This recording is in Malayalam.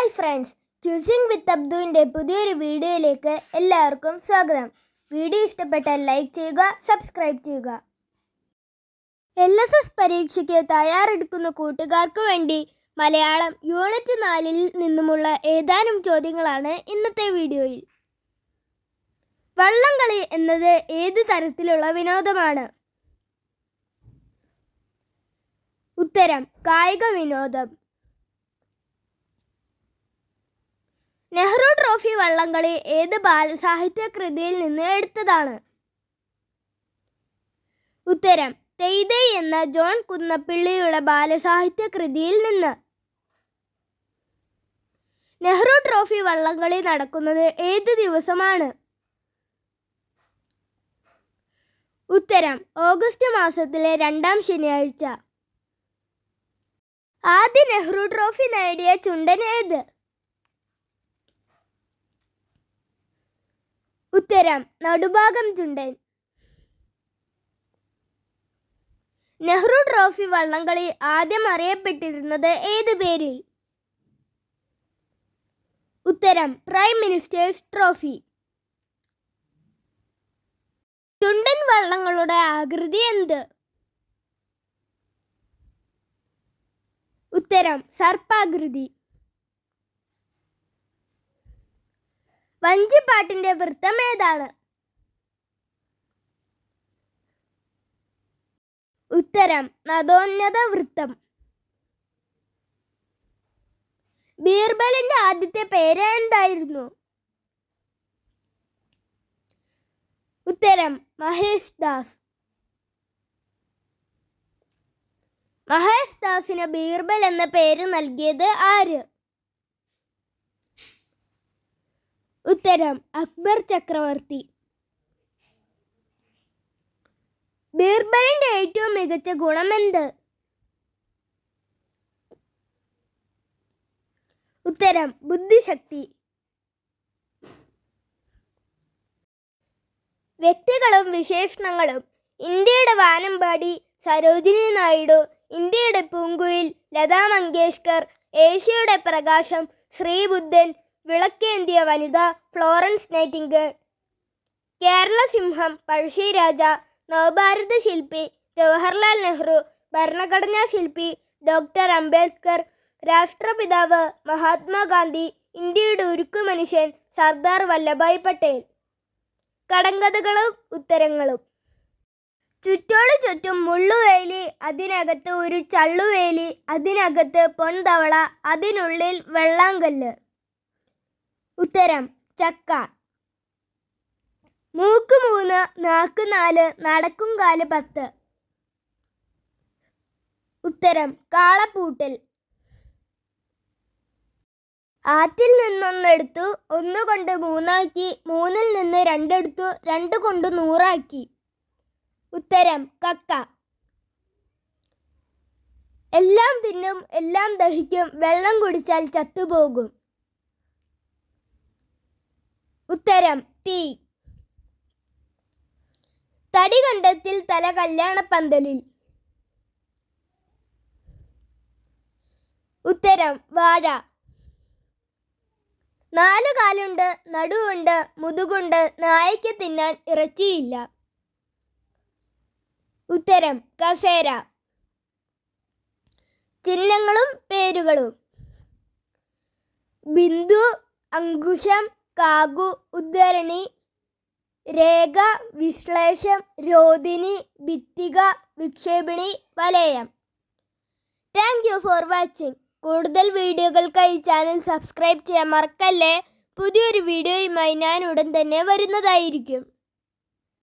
ഹായ് ഫ്രണ്ട്സ്, ക്യൂസിംഗ് വിത്ത് അബ്ദുവിൻ്റെ പുതിയൊരു വീഡിയോയിലേക്ക് എല്ലാവർക്കും സ്വാഗതം. വീഡിയോ ഇഷ്ടപ്പെട്ടാൽ ലൈക്ക് ചെയ്യുക, സബ്സ്ക്രൈബ് ചെയ്യുക. LSS പരീക്ഷയ്ക്ക് തയ്യാറെടുക്കുന്ന കൂട്ടുകാർക്ക് വേണ്ടി മലയാളം യൂണിറ്റ് 4 നിന്നുമുള്ള ഏതാനും ചോദ്യങ്ങളാണ് ഇന്നത്തെ വീഡിയോയിൽ. വള്ളംകളി എന്നത് ഏത് തരത്തിലുള്ള വിനോദമാണ്? ഉത്തരം കായിക വിനോദം. നെഹ്റു ട്രോഫി വള്ളംകളി ഏത് ബാലസാഹിത്യ കൃതിയിൽ നിന്ന് എടുത്തതാണ്? ഉത്തരം തെയ്തൈ എന്ന ജോൺ കുന്നപ്പിള്ളിയുടെ ബാലസാഹിത്യ കൃതിയിൽ നിന്ന്. നെഹ്റു ട്രോഫി വള്ളംകളി നടക്കുന്നത് ഏത് ദിവസമാണ്? ഉത്തരം ഓഗസ്റ്റ് മാസത്തിലെ 2ാം ശനിയാഴ്ച. ആദ്യ നെഹ്റു ട്രോഫി നേടിയ ചുണ്ടൻ ഏത്? ഉത്തരം നടുഭാഗം ചുണ്ടൻ. നെഹ്റു ട്രോഫി വള്ളംകളി ആദ്യം അറിയപ്പെട്ടിരുന്നത് ഏത് പേരിൽ? ഉത്തരം പ്രൈം മിനിസ്റ്റേഴ്സ് ട്രോഫി. ചുണ്ടൻ വള്ളങ്ങളുടെ ആകൃതി എന്ത്? ഉത്തരം സർപ്പാകൃതി. വഞ്ചിപ്പാട്ടിന്റെ വൃത്തം ഏതാണ്? ഉത്തരം നദോന്നത വൃത്തം. ബീർബലിന്റെ ആദ്യത്തെ പേര് എന്തായിരുന്നു? ഉത്തരം മഹേഷ് ദാസ്. മഹേഷ് ദാസിന് ബീർബൽ എന്ന പേര് നൽകിയത് ആര്? ഉത്തരം അക്ബർ ചക്രവർത്തി. ബീർബലിന്റെ ഏറ്റവും മികച്ച ഗുണം എന്ത്? ഉത്തരം ബുദ്ധിശക്തി. വ്യക്തികളും വിശേഷണങ്ങളും. ഇന്ത്യയുടെ വാനമ്പാടി സരോജിനി നായിഡു, ഇന്ത്യയുടെ പൂങ്കുയിൽ ലതാ മങ്കേഷ്കർ, ഏഷ്യയുടെ പ്രകാശം ശ്രീബുദ്ധൻ, വിളക്കേന്തിയ വനിത ഫ്ലോറൻസ് നൈറ്റിംഗേൽ, കേരള സിംഹം പഴശ്ശിരാജ, നവഭാരത ശില്പി ജവഹർലാൽ നെഹ്റു, ഭരണഘടനാ ശില്പി ഡോക്ടർ അംബേദ്കർ, രാഷ്ട്രപിതാവ് മഹാത്മാഗാന്ധി, ഇന്ത്യയുടെ ഉരുക്കു മനുഷ്യൻ സർദാർ വല്ലഭായ് പട്ടേൽ. കടങ്കഥകളും ഉത്തരങ്ങളും. ചുറ്റോട് ചുറ്റും മുള്ളുവേലി, അതിനകത്ത് ഒരു ചള്ളുവേലി, അതിനകത്ത് പൊൻതവള, അതിനുള്ളിൽ വെള്ളാങ്കല്ല്. ഉത്തരം ചക്ക. മൂക്ക് 3, നാക്ക് 4, നടക്കും കാല് 10. ഉത്തരം കാളപ്പൂട്ടൽ. ആറ്റിൽ നിന്നൊന്നെടുത്തു, 1 കൊണ്ട് 3 ആക്കി, 3-ൽ നിന്ന് 2 എടുത്തു, 2 കൊണ്ട് 100 ആക്കി. ഉത്തരം കക്ക. എല്ലാം തിന്നും, എല്ലാം ദഹിക്കും, വെള്ളം കുടിച്ചാൽ ചത്തുപോകും. ഉത്തരം തീ. തടി കണ്ടത്തിൽ തല കല്യാണപ്പന്തലിൽ. ഉത്തരം വാഴ. 4 കാലുണ്ട്, നടുവുണ്ട്, മുതുകുണ്ട്, നായയ്ക്ക് തിന്നാൻ ഇറച്ചിയില്ല. ഉത്തരം കസേര. ചിഹ്നങ്ങളും പേരുകളും. ബിന്ദു, അങ്കുശം, കാഗു, ഉദ്ധരണി, രേഖ, വിശ്ലേഷം, രോദിനി, ഭിത്തിക, വിക്ഷേപിണി, വലയം. Thank you for watching. കൂടുതൽ വീഡിയോകൾക്കായി ചാനൽ സബ്സ്ക്രൈബ് ചെയ്യാൻ മറക്കല്ലേ. പുതിയൊരു വീഡിയോയുമായി ഞാൻ ഉടൻ തന്നെ വരുന്നതായിരിക്കും.